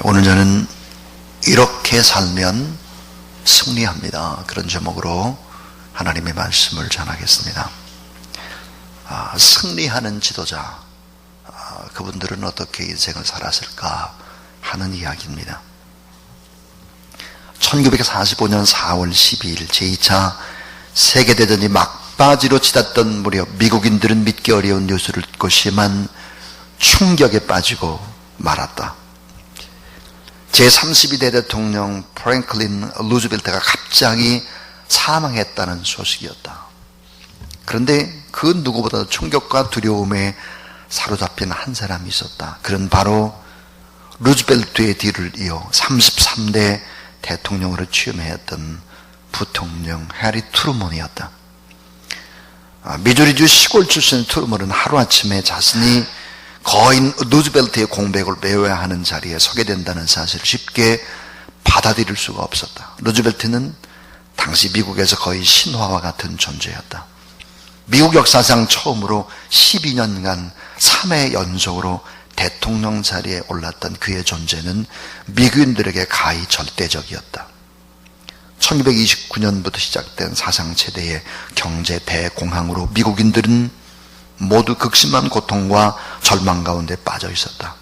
오늘 저는 이렇게 살면 승리합니다. 그런 제목으로 하나님의 말씀을 전하겠습니다. 승리하는 지도자, 그분들은 어떻게 인생을 살았을까 하는 이야기입니다. 1945년 4월 12일 제2차 세계대전이 막바지로 치닫던 무렵 미국인들은 믿기 어려운 뉴스를 듣고 심한 충격에 빠지고 말았다. 제32대 대통령 프랭클린 루즈벨트가 갑자기 사망했다는 소식이었다. 그런데 그 누구보다도 충격과 두려움에 사로잡힌 한 사람이 있었다. 그는 바로 루즈벨트의 뒤를 이어 33대 대통령으로 취임했던 부통령 해리 트루먼이었다. 미주리주 시골 출신 트루먼은 하루아침에 자신이 거인 루즈벨트의 공백을 메워야 하는 자리에 서게 된다는 사실을 쉽게 받아들일 수가 없었다. 루즈벨트는 당시 미국에서 거의 신화와 같은 존재였다. 미국 역사상 처음으로 12년간 3회 연속으로 대통령 자리에 올랐던 그의 존재는 미국인들에게 가히 절대적이었다. 1929년부터 시작된 사상 최대의 경제 대공황으로 미국인들은 모두 극심한 고통과 절망 가운데 빠져 있었다.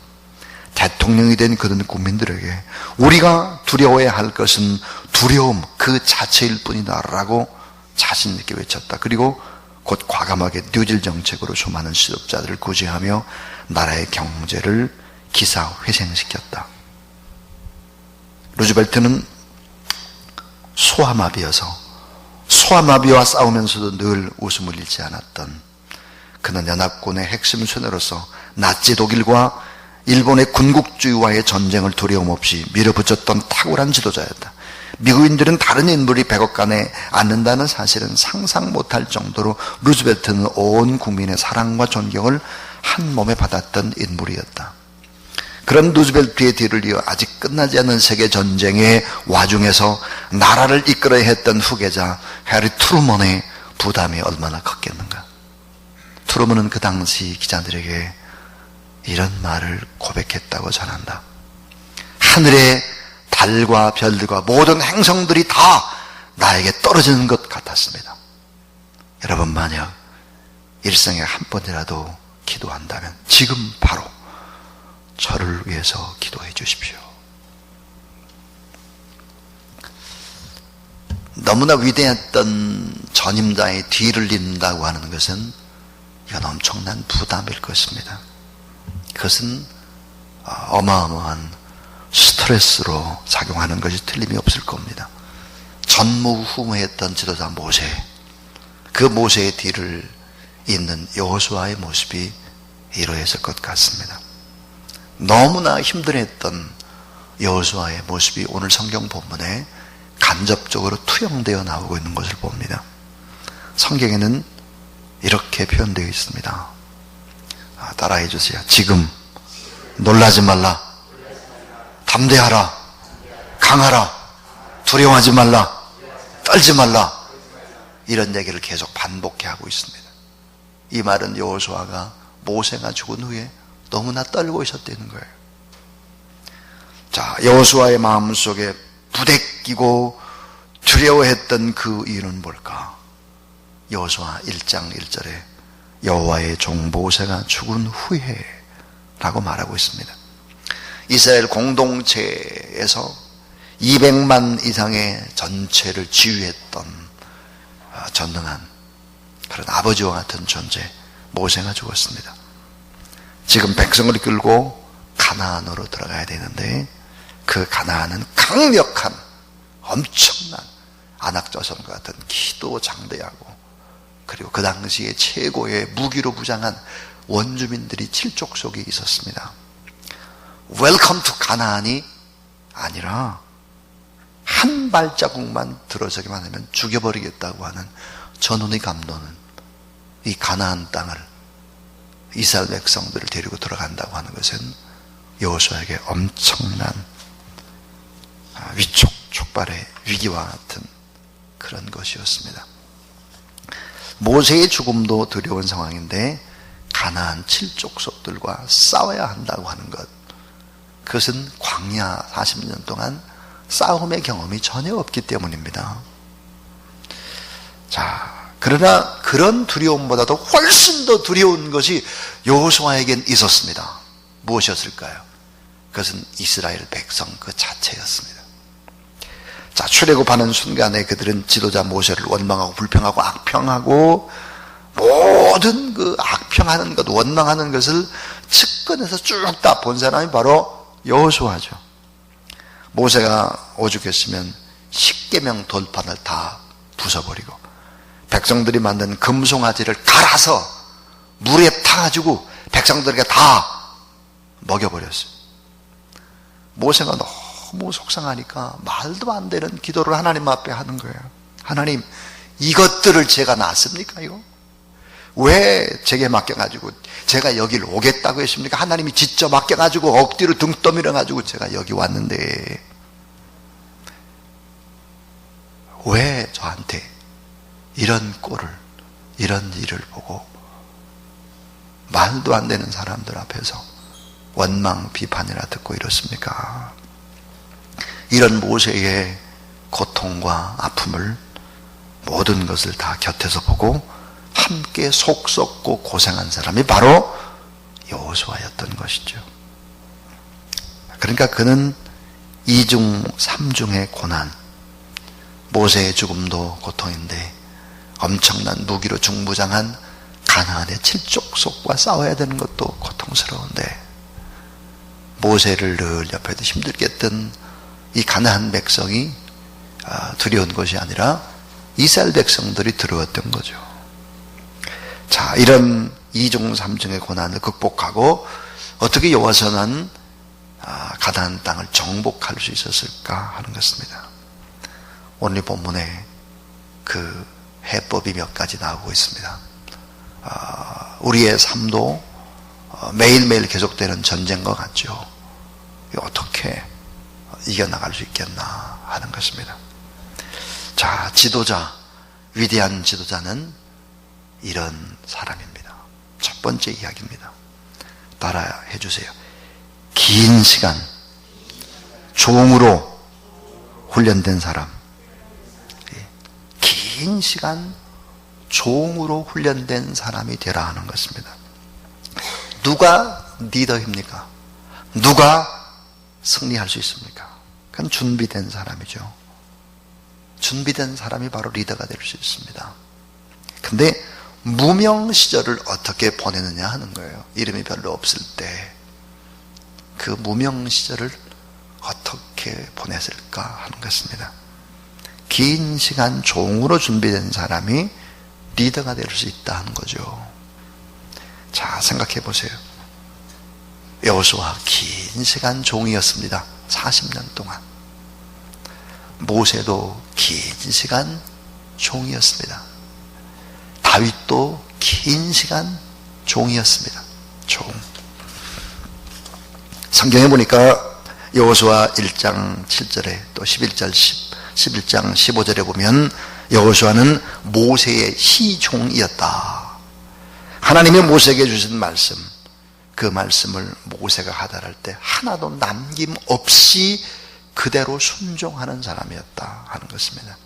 대통령이 된 그런 국민들에게 우리가 두려워해야 할 것은 두려움 그 자체일 뿐이다라고 자신 있게 외쳤다. 그리고 곧 과감하게 뉴딜 정책으로 수많은 실업자들을 구제하며 나라의 경제를 기사회생시켰다. 루즈벨트는 소아마비여서 소아마비와 싸우면서도 늘 웃음을 잃지 않았던, 그는 연합군의 핵심 수뇌로서 나치 독일과 일본의 군국주의와의 전쟁을 두려움 없이 밀어붙였던 탁월한 지도자였다. 미국인들은 다른 인물이 백악관에 앉는다는 사실은 상상 못할 정도로 루즈벨트는 온 국민의 사랑과 존경을 한 몸에 받았던 인물이었다. 그런 루즈벨트의 뒤를 이어 아직 끝나지 않은 세계전쟁의 와중에서 나라를 이끌어야 했던 후계자 해리 트루먼의 부담이 얼마나 컸겠는가. 트루먼은 그 당시 기자들에게 이런 말을 고백했다고 전한다. 하늘의 달과 별들과 모든 행성들이 다 나에게 떨어지는 것 같았습니다. 여러분, 만약 일생에 한 번이라도 기도한다면 지금 바로 저를 위해서 기도해 주십시오. 너무나 위대했던 전임자의 뒤를 잇는다고 하는 것은 이건 엄청난 부담일 것입니다. 그것은 어마어마한 스트레스로 작용하는 것이 틀림이 없을 겁니다. 전무후무했던 지도자 모세, 그 모세의 뒤를 잇는 여호수아의 모습이 이러했을 것 같습니다. 너무나 힘들어했던 여호수아의 모습이 오늘 성경 본문에 간접적으로 투영되어 나오고 있는 것을 봅니다. 성경에는 이렇게 표현되어 있습니다. 따라해 주세요. 지금 놀라지 말라, 담대하라, 강하라, 두려워하지 말라, 떨지 말라, 이런 얘기를 계속 반복해 하고 있습니다. 이 말은 여호수아가 모세가 죽은 후에 너무나 떨고 있었다는 거예요. 자, 여호수아의 마음속에 부대끼고 두려워했던 그 이유는 뭘까? 여호수아 1장 1절에 여호와의 종 모세가 죽은 후에 라고 말하고 있습니다. 이스라엘 공동체에서 200만 이상의 전체를 지휘했던 전능한 그런 아버지와 같은 존재 모세가 죽었습니다. 지금 백성을 끌고 가나안으로 들어가야 되는데 그 가나안은 강력한 엄청난 안악자손과 같은 키도 장대하고 그리고 그 당시에 최고의 무기로 무장한 원주민들이 칠족 속에 있었습니다. 웰컴 투 가나안이 아니라 한 발자국만 들어서기만 하면 죽여버리겠다고 하는 전운의 감도는 이 가나안 땅을 이스라엘 백성들을 데리고 들어간다고 하는 것은 여호수아에게 엄청난 위촉촉발의 위기와 같은 그런 것이었습니다. 모세의 죽음도 두려운 상황인데 가나안 칠족속들과 싸워야 한다고 하는 것, 그것은 광야 40년 동안 싸움의 경험이 전혀 없기 때문입니다. 자, 그러나 그런 두려움보다도 훨씬 더 두려운 것이 여호수아에겐 있었습니다. 무엇이었을까요? 그것은 이스라엘 백성 그 자체였습니다. 자, 출애굽하는 순간에 그들은 지도자 모세를 원망하고 불평하고 악평하고 모든 그 악평하는 것, 원망하는 것을 측근에서 쭉 다 본 사람이 바로 여호수아죠. 모세가 오죽했으면 십계명 돌판을 다 부숴버리고 백성들이 만든 금송아지를 갈아서 물에 타가지고 백성들에게 다 먹여버렸어요. 모세가 너무 속상하니까 말도 안 되는 기도를 하나님 앞에 하는 거예요. 하나님, 이것들을 제가 낳습니까 이거? 왜 제게 맡겨가지고 제가 여기를 오겠다고 했습니까? 하나님이 직접 맡겨가지고 억지로 등 떠밀어가지고 제가 여기 왔는데 왜 저한테 이런 꼴을, 이런 일을 보고 말도 안 되는 사람들 앞에서 원망, 비판이나 듣고 이렇습니까? 이런 모세의 고통과 아픔을 모든 것을 다 곁에서 보고 함께 속 썩고 고생한 사람이 바로 여호수아였던 것이죠. 그러니까 그는 이중 삼중의 고난, 모세의 죽음도 고통인데 엄청난 무기로 중부장한 가나안의 칠족속과 싸워야 되는 것도 고통스러운데 모세를 늘 옆에도 힘들게 했던 이 가나안 백성이 두려운 것이 아니라 이스라엘 백성들이 두려웠던 거죠. 자, 이런 이중 삼중의 고난을 극복하고 어떻게 여호수아는 가나안 땅을 정복할 수 있었을까 하는 것입니다. 오늘 본문에 그 해법이 몇 가지 나오고 있습니다. 우리의 삶도 매일매일 계속되는 전쟁과 같죠. 어떻게 이겨나갈 수 있겠나 하는 것입니다. 자, 지도자, 위대한 지도자는 이런 사람입니다. 첫 번째 이야기입니다. 따라해 주세요. 긴 시간 종으로 훈련된 사람. 긴 시간 종으로 훈련된 사람이 되라 하는 것입니다. 누가 리더입니까? 누가 승리할 수 있습니까? 그건 준비된 사람이죠. 준비된 사람이 바로 리더가 될 수 있습니다. 근데 무명 시절을 어떻게 보내느냐 하는 거예요. 이름이 별로 없을 때 그 무명 시절을 어떻게 보냈을까 하는 것입니다. 긴 시간 종으로 준비된 사람이 리더가 될 수 있다는 거죠. 자, 생각해 보세요. 여호수아 긴 시간 종이었습니다. 40년 동안. 모세도 긴 시간 종이었습니다. 다윗도 긴 시간 종이었습니다. 종. 성경에 보니까 여호수아 1장 7절에 또 11장 15절에 보면 여호수아는 모세의 시종이었다. 하나님이 모세에게 주신 말씀, 그 말씀을 모세가 하달할 때 하나도 남김없이 그대로 순종하는 사람이었다 하는 것입니다.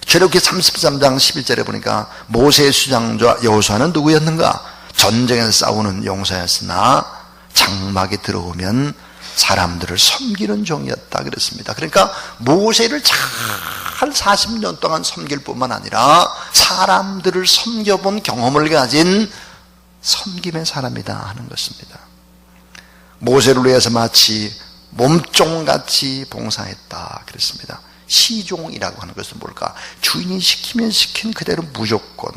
출애굽기 33장 11절에 보니까 모세의 수장자 여호수아는 누구였는가? 전쟁에서 싸우는 용사였으나 장막에 들어오면 사람들을 섬기는 종이었다 그랬습니다. 그러니까 모세를 잘 40년 동안 섬길 뿐만 아니라 사람들을 섬겨본 경험을 가진 섬김의 사람이다 하는 것입니다. 모세를 위해서 마치 몸종같이 봉사했다 그랬습니다. 시종이라고 하는 것은 뭘까? 주인이 시키면 시킨 그대로 무조건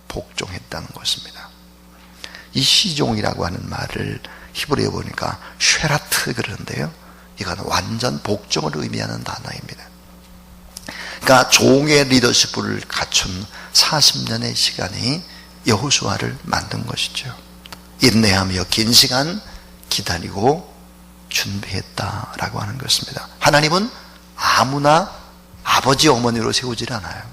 복종했다는 것입니다. 이 시종이라고 하는 말을 히브리어에 보니까 쉐라트 그러는데요, 이건 완전 복종을 의미하는 단어입니다. 그러니까 종의 리더십을 갖춘 40년의 시간이 여호수아를 만든 것이죠. 인내하며 긴 시간 기다리고 준비했다라고 하는 것입니다. 하나님은 아무나 아버지 어머니로 세우질 않아요.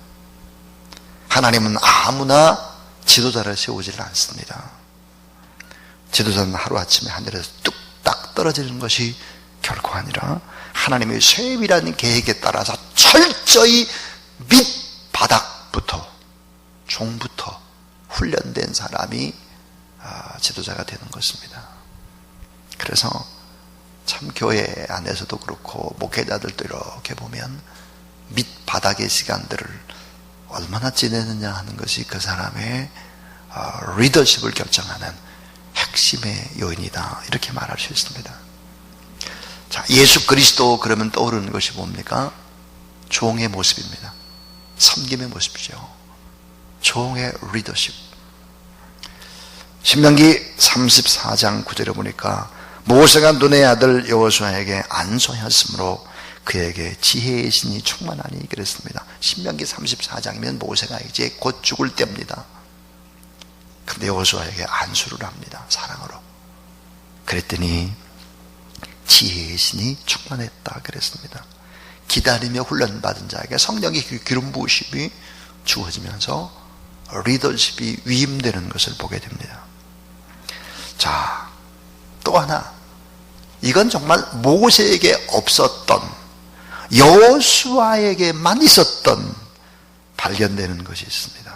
하나님은 아무나 지도자를 세우질 않습니다. 지도자는 하루아침에 하늘에서 뚝딱 떨어지는 것이 결코 아니라 하나님의 세밀한 계획에 따라서 철저히 밑바닥부터 종부터 훈련된 사람이 지도자가 되는 것입니다. 그래서 참 교회 안에서도 그렇고 목회자들도 이렇게 보면 밑바닥의 시간들을 얼마나 지내느냐 하는 것이 그 사람의 리더십을 결정하는 핵심의 요인이다, 이렇게 말할 수 있습니다. 자, 예수 그리스도 그러면 떠오르는 것이 뭡니까? 종의 모습입니다. 섬김의 모습이죠. 종의 리더십. 신명기 34장 9절에 보니까 모세가 눈의 아들 여호수아에게 안수하였으므로 그에게 지혜의 신이 충만하니 그랬습니다. 신명기 34장이면 모세가 이제 곧 죽을 때입니다. 근데 여호수아에게 안수를 합니다. 사랑으로. 그랬더니 지혜의 신이 충만했다 그랬습니다. 기다리며 훈련받은 자에게 성령의 기름 부으심이 주어지면서 리더십이 위임되는 것을 보게 됩니다. 자, 또 하나, 이건 정말 모세에게 없었던, 여호수아에게만 있었던 발견되는 것이 있습니다.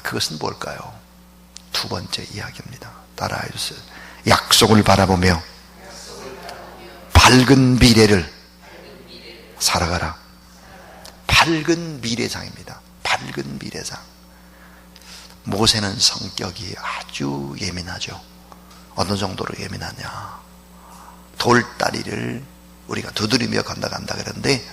그것은 뭘까요? 두 번째 이야기입니다. 따라해 주세요. 약속을 바라보며 밝은 미래를 살아가라. 밝은 미래상입니다. 밝은 미래상. 모세는 성격이 아주 예민하죠. 어느 정도로 예민하냐, 돌다리를 우리가 두드리며 건너간다 그러는데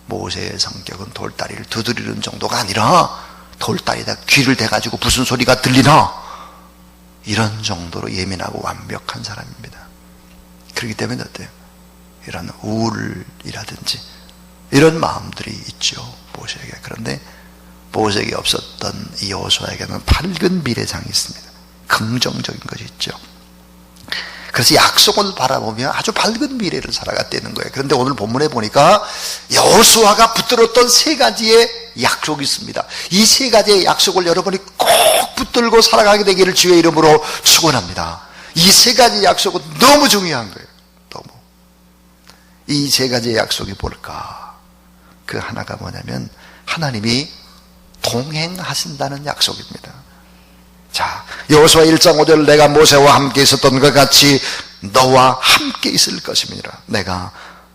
모세의 성격은 돌다리를 두드리는 정도가 아니라 돌다리에다 귀를 대가지고 무슨 소리가 들리나, 이런 정도로 예민하고 완벽한 사람입니다. 그렇기 때문에 어때요? 이런 우울이라든지 이런 마음들이 있죠, 모세에게. 그런데 모세에게 없었던 이 여호수아에게는 밝은 미래상이 있습니다. 긍정적인 것이 있죠. 그래서 약속을 바라보며 아주 밝은 미래를 살아갔다는 거예요. 그런데 오늘 본문에 보니까 여호수아가 붙들었던 세 가지의 약속이 있습니다. 이 세 가지의 약속을 여러분이 꼭 붙들고 살아가게 되기를 주의 이름으로 축원합니다. 이 세 가지 약속은 너무 중요한 거예요. 너무. 이 세 가지의 약속이 뭘까? 그 하나가 뭐냐면 하나님이 동행하신다는 약속입니다. 자, 여호수아 1장 5절, 내가 모세와 함께 있었던 것 같이 너와 함께 있을 것입니다. 내가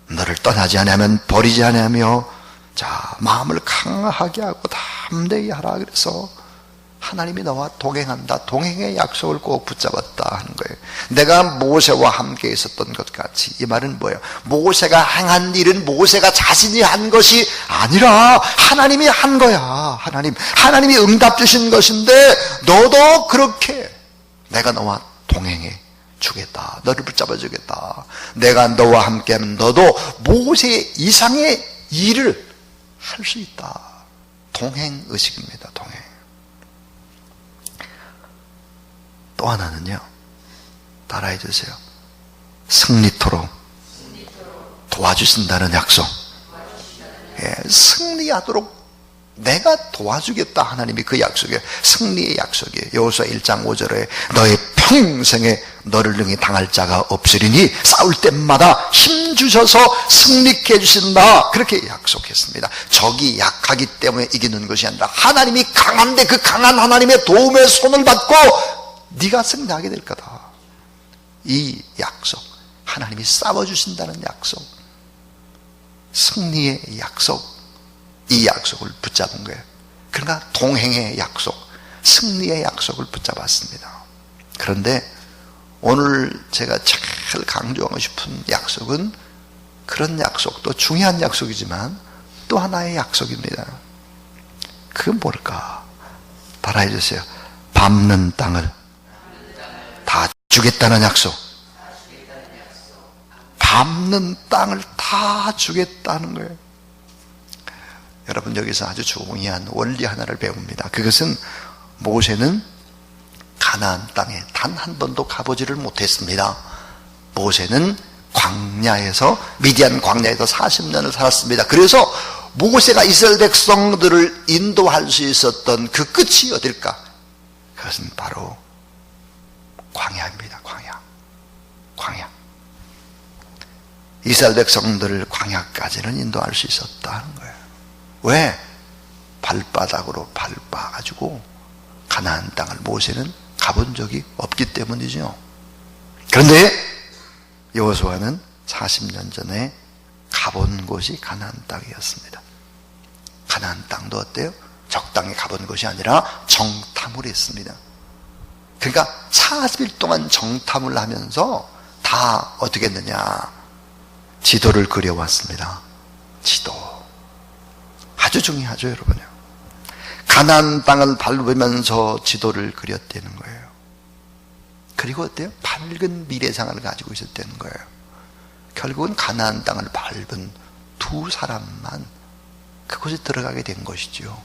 너를 떠나지 아니하면 버리지 아니하며, 자, 마음을 강하게 하고 담대히 하라. 그래서 하나님이 너와 동행한다. 동행의 약속을 꼭 붙잡았다 하는 거예요. 내가 모세와 함께 있었던 것 같이. 이 말은 뭐예요? 모세가 행한 일은 모세가 자신이 한 것이 아니라 하나님이 한 거야. 하나님이 응답 주신 것인데 너도 그렇게 내가 너와 동행해 주겠다. 너를 붙잡아 주겠다. 내가 너와 함께하면 너도 모세 이상의 일을 할 수 있다. 동행 의식입니다. 동행. 또 하나는요, 따라해 주세요. 승리토록 도와주신다는 약속. 예, 승리하도록 내가 도와주겠다. 하나님이 그 약속이에요. 승리의 약속이에요. 여호수아 1장 5절에 너의 평생에 너를 능히 당할 자가 없으리니 싸울 때마다 힘 주셔서 승리케 해주신다. 그렇게 약속했습니다. 적이 약하기 때문에 이기는 것이 아니라 하나님이 강한데 그 강한 하나님의 도움의 손을 받고 네가 승리하게 될 거다. 이 약속, 하나님이 싸워주신다는 약속, 승리의 약속, 이 약속을 붙잡은 거예요. 그러니까 동행의 약속, 승리의 약속을 붙잡았습니다. 그런데 오늘 제가 잘 강조하고 싶은 약속은 그런 약속도 중요한 약속이지만 또 하나의 약속입니다. 그건 뭘까? 따라해 주세요. 밟는 땅을 다 주겠다는 약속. 밟는 땅을 다 주겠다는 거예요. 여러분, 여기서 아주 중요한 원리 하나를 배웁니다. 그것은 모세는 가나안 땅에 단 한 번도 가보지를 못했습니다. 모세는 광야에서, 미디안 광야에서 40년을 살았습니다. 그래서 모세가 이스라엘 백성들을 인도할 수 있었던 그 끝이 어딜까? 그것은 바로 광야입니다. 광야. 광야. 이스라엘 백성들을 광야까지는 인도할 수 있었다는 거예요. 왜? 발바닥으로 밟아가지고 가나안 땅을 모세는 가본 적이 없기 때문이죠. 그런데 여호수아는 40년 전에 가본 곳이 가나안 땅이었습니다. 가나안 땅도 어때요? 적당히 가본 것이 아니라 정탐을 했습니다. 그러니까 40일 동안 정탐을 하면서 다 어떻게 했느냐? 지도를 그려왔습니다. 지도. 아주 중요하죠, 여러분요. 가나안 땅을 밟으면서 지도를 그렸다는 거예요. 그리고 어때요? 밝은 미래상을 가지고 있었다는 거예요. 결국은 가나안 땅을 밟은 두 사람만 그곳에 들어가게 된 것이죠.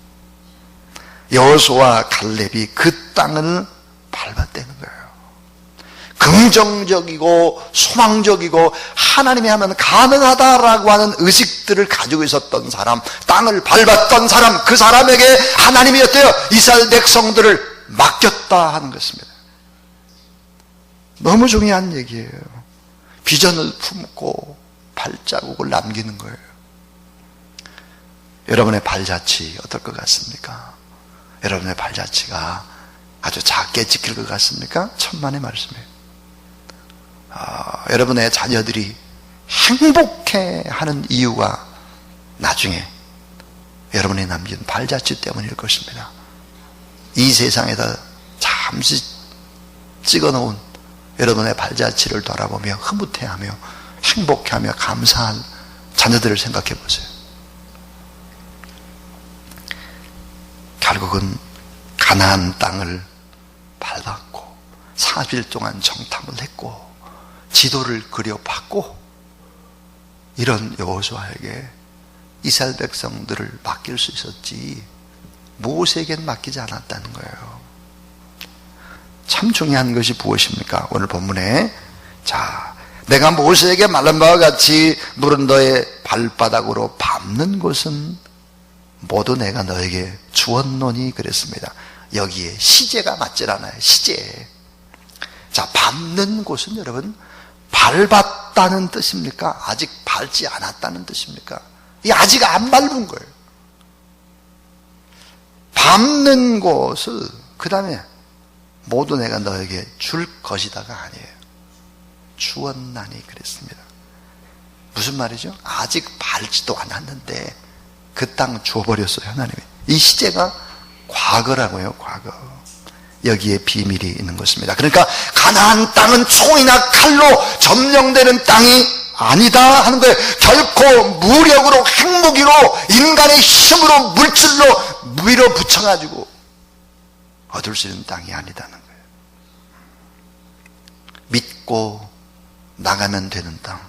여호수아와 갈렙이 그 땅을 밟았다는 거예요. 긍정적이고 소망적이고 하나님이 하면 가능하다라고 하는 의식들을 가지고 있었던 사람, 땅을 밟았던 사람, 그 사람에게 하나님이 어때요? 이스라엘 백성들을 맡겼다 하는 것입니다. 너무 중요한 얘기예요. 비전을 품고 발자국을 남기는 거예요. 여러분의 발자취 어떨 것 같습니까? 여러분의 발자취가 아주 작게 찍힐 것 같습니까? 천만의 말씀이에요. 여러분의 자녀들이 행복해하는 이유가 나중에 여러분이 남긴 발자취 때문일 것입니다. 이 세상에다 잠시 찍어놓은 여러분의 발자취를 돌아보며 흐뭇해하며 행복해하며 감사한 자녀들을 생각해 보세요. 결국은 가나안 땅을 밟았고 40일 동안 정탐을 했고 지도를 그려봤고 이런 여호수아에게 이스라엘 백성들을 맡길 수 있었지 모세에게는 맡기지 않았다는 거예요. 참 중요한 것이 무엇입니까? 오늘 본문에 자, 내가 모세에게 말한 바와 같이 물은 너의 발바닥으로 밟는 곳은 모두 내가 너에게 주었노니 그랬습니다. 여기에 시제가 맞질 않아요. 시제. 자, 밟는 곳은 여러분 밟았다는 뜻입니까? 아직 밟지 않았다는 뜻입니까? 이 아직 안 밟은 거예요. 밟는 곳을 그 다음에 모두 내가 너에게 줄 것이다가 아니에요. 주었나니 그랬습니다. 무슨 말이죠? 아직 밟지도 않았는데 그 땅 주어버렸어요, 하나님이. 이 시제가 과거라고요, 과거. 여기에 비밀이 있는 것입니다. 그러니까 가나안 땅은 총이나 칼로 점령되는 땅이 아니다 하는 거예요. 결코 무력으로 핵무기로 인간의 힘으로 물질로 밀어붙여가지고 얻을 수 있는 땅이 아니다는 거예요. 믿고 나가면 되는 땅.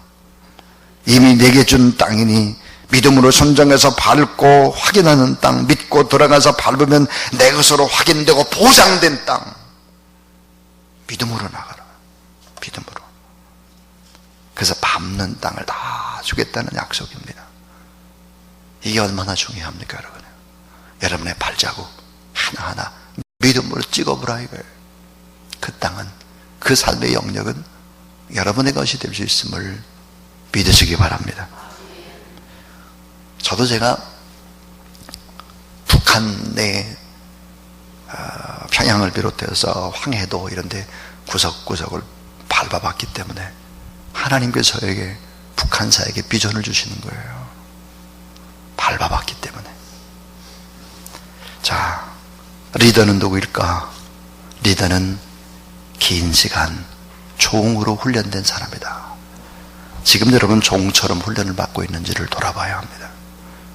이미 내게 준 땅이니 믿음으로 선정해서 밟고 확인하는 땅, 믿고 들어가서 밟으면 내 것으로 확인되고 보장된 땅. 믿음으로 나가라. 믿음으로. 그래서 밟는 땅을 다 주겠다는 약속입니다. 이게 얼마나 중요합니까, 여러분? 여러분의 발자국 하나하나 믿음으로 찍어보라 이거예요. 그 땅은, 그 삶의 영역은 여러분의 것이 될 수 있음을 믿으시기 바랍니다. 저도 제가 북한 내 평양을 비롯해서 황해도 이런 데 구석구석을 밟아봤기 때문에 하나님께서 저에게 북한사에게 비전을 주시는 거예요. 밟아봤기 때문에. 자, 리더는 누구일까? 리더는 긴 시간 종으로 훈련된 사람이다. 지금 여러분 종처럼 훈련을 받고 있는지를 돌아봐야 합니다.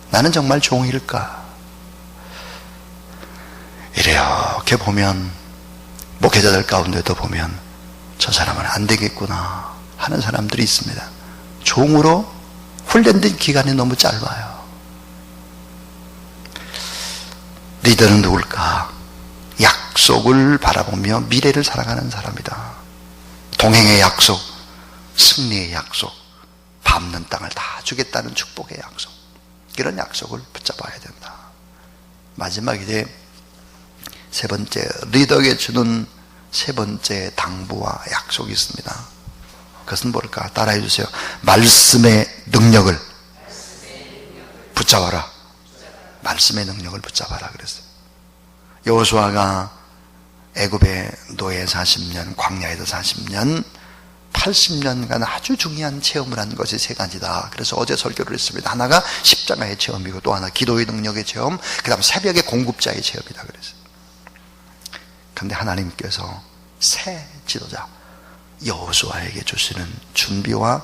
나는 정말 종일까? 이렇게 보면 목회자들 가운데도 보면 저 사람은 안 되겠구나 하는 사람들이 있습니다. 종으로 훈련된 기간이 너무 짧아요. 리더는 누굴까? 약속을 바라보며 미래를 살아가는 사람이다. 동행의 약속, 승리의 약속, 밟는 땅을 다 주겠다는 축복의 약속, 이런 약속을 붙잡아야 된다. 마지막에 세 번째, 리더에게 주는 세 번째 당부와 약속이 있습니다. 그것은 뭘까? 따라해 주세요. 말씀의 능력을 붙잡아라. 말씀의 능력을 붙잡아라 그랬어요. 여호수아가 애굽의 노예 40년, 광야에서 40년, 80년간 아주 중요한 체험을 한 것이 세 가지다. 그래서 어제 설교를 했습니다. 하나가 십자가의 체험이고, 또 하나 기도의 능력의 체험, 그 다음 새벽의 공급자의 체험이다 그랬어요. 그런데 하나님께서 새 지도자 여호수아에게 주시는 준비와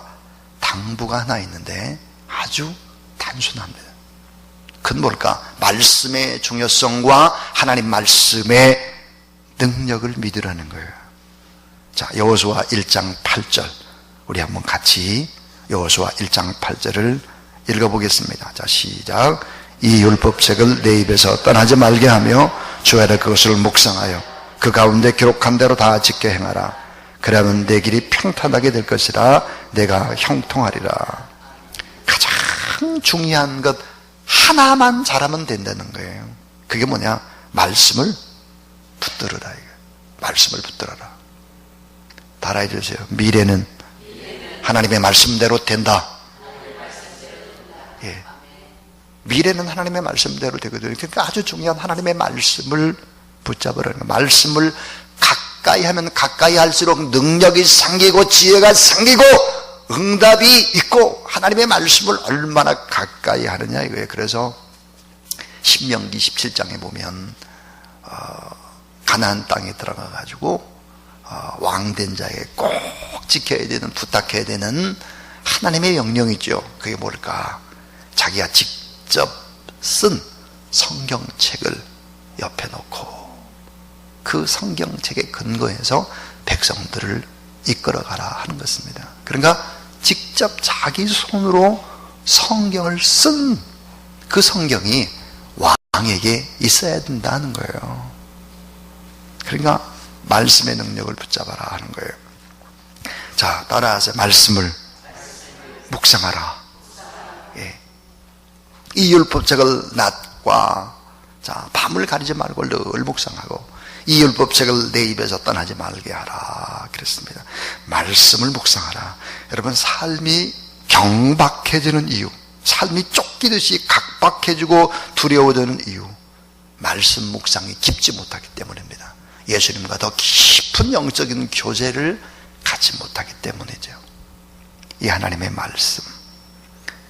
당부가 하나 있는데 아주 단순합니다. 그건 뭘까? 말씀의 중요성과 하나님 말씀의 능력을 믿으라는 거예요. 자, 여호수아 1장 8절 우리 한번 같이 여호수아 1장 8절을 읽어보겠습니다. 자, 시작. 이 율법책을 내 입에서 떠나지 말게 하며 주야로 그것을 묵상하여 그 가운데 기록한 대로 다 지켜 행하라. 그러면 내 길이 평탄하게 될 것이라. 내가 형통하리라. 가장 중요한 것 하나만 잘하면 된다는 거예요. 그게 뭐냐? 말씀을 붙들어라. 이거. 말씀을 붙들어라. 따라해 주세요. 미래는 하나님의 말씀대로 된다. 예. 미래는 하나님의 말씀대로 되거든요. 그러니까 아주 중요한 하나님의 말씀을 붙잡으라는 거예요. 말씀을 가까이 하면 가까이 할수록 능력이 생기고 지혜가 생기고 응답이 있고, 하나님의 말씀을 얼마나 가까이 하느냐 이거예요. 그래서 신명기 17장에 보면 가나안 땅에 들어가 가지고 왕된 자에게 꼭 지켜야 되는, 부탁해야 되는 하나님의 명령이죠. 그게 뭘까? 자기가 직접 쓴 성경책을 옆에 놓고 그 성경책에 근거해서 백성들을 이끌어가라 하는 것입니다. 그러니까 직접 자기 손으로 성경을 쓴 그 성경이 왕에게 있어야 된다는 거예요. 그러니까 말씀의 능력을 붙잡아라 하는 거예요. 자, 따라하세요. 말씀을 묵상하라. 예. 이 율법책을 낮과 밤을 가리지 말고 늘 묵상하고, 이 율법책을 내 입에서 떠나지 말게 하라 그랬습니다. 말씀을 묵상하라. 여러분, 삶이 경박해지는 이유, 삶이 쫓기듯이 각박해지고 두려워지는 이유, 말씀 묵상이 깊지 못하기 때문입니다. 예수님과 더 깊은 영적인 교제를 갖지 못하기 때문이죠. 이 하나님의 말씀,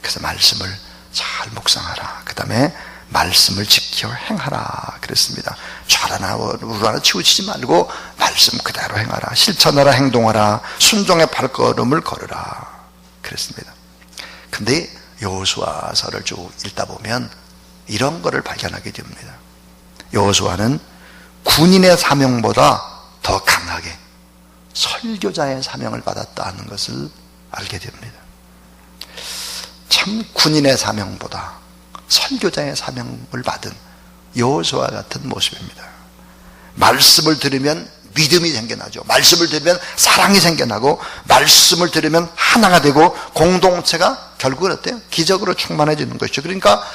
그래서 말씀을 잘 묵상하라. 그 다음에 말씀을 지켜 행하라 그랬습니다. 좌라나 우라나 치우치지 말고 말씀 그대로 행하라. 실천하라. 행동하라. 순종의 발걸음을 걸으라 그랬습니다. 근데 여호수아서를 쭉 읽다 보면 이런 거를 발견하게 됩니다. 여호수아는 군인의 사명보다 더 강하게 설교자의 사명을 받았다는 것을 알게 됩니다. 참 군인의 사명보다 설교자의 사명을 받은 여호수아 같은 모습입니다. 말씀을 들으면 믿음이 생겨나죠. 말씀을 들으면 사랑이 생겨나고, 말씀을 들으면 하나가 되고, 공동체가 결국은 어때요? 기적으로 충만해지는 것이죠. 그러니까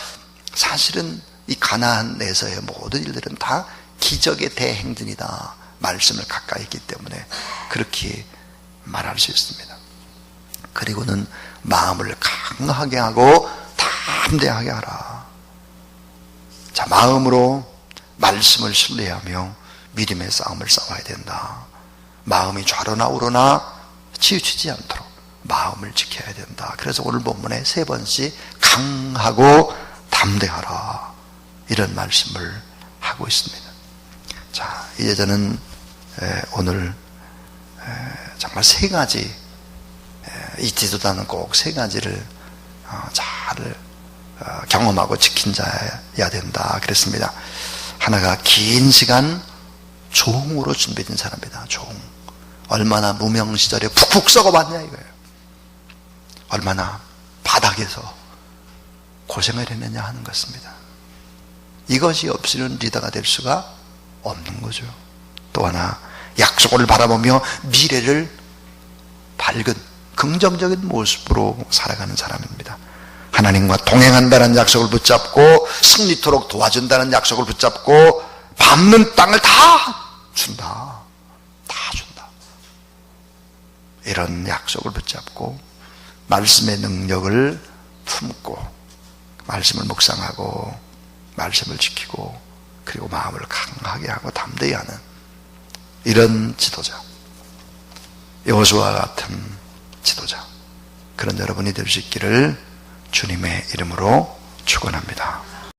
사실은 이 가나안에서의 모든 일들은 다 기적의 대행진이다. 말씀을 가까이 있기 때문에 그렇게 말할 수 있습니다. 그리고는 마음을 강하게 하고 담대하게 하라. 자, 마음으로 말씀을 신뢰하며 믿음의 싸움을 싸워야 된다. 마음이 좌로나 우로나 치우치지 않도록 마음을 지켜야 된다. 그래서 오늘 본문에 3번씩 강하고 담대하라, 이런 말씀을 하고 있습니다. 자, 이제 저는 오늘 정말 3가지, 잊지도 꼭 3가지를 잘 경험하고 지킨 자야 된다 그랬습니다. 하나가 긴 시간 종으로 준비된 사람이다. 종. 얼마나 무명 시절에 푹푹 썩어봤냐 이거예요. 얼마나 바닥에서 고생을 했느냐 하는 것입니다. 이것이 없이는 리더가 될 수가 없는 거죠. 또 하나, 약속을 바라보며 미래를 밝은 긍정적인 모습으로 살아가는 사람입니다. 하나님과 동행한다는 약속을 붙잡고, 승리토록 도와준다는 약속을 붙잡고, 밟는 땅을 다 준다. 다 준다. 이런 약속을 붙잡고 말씀의 능력을 품고 말씀을 묵상하고 말씀을 지키고 그리고 마음을 강하게 하고 담대히 하는 이런 지도자, 여호수아와 같은 지도자, 그런 여러분이 될 수 있기를 주님의 이름으로 축원합니다.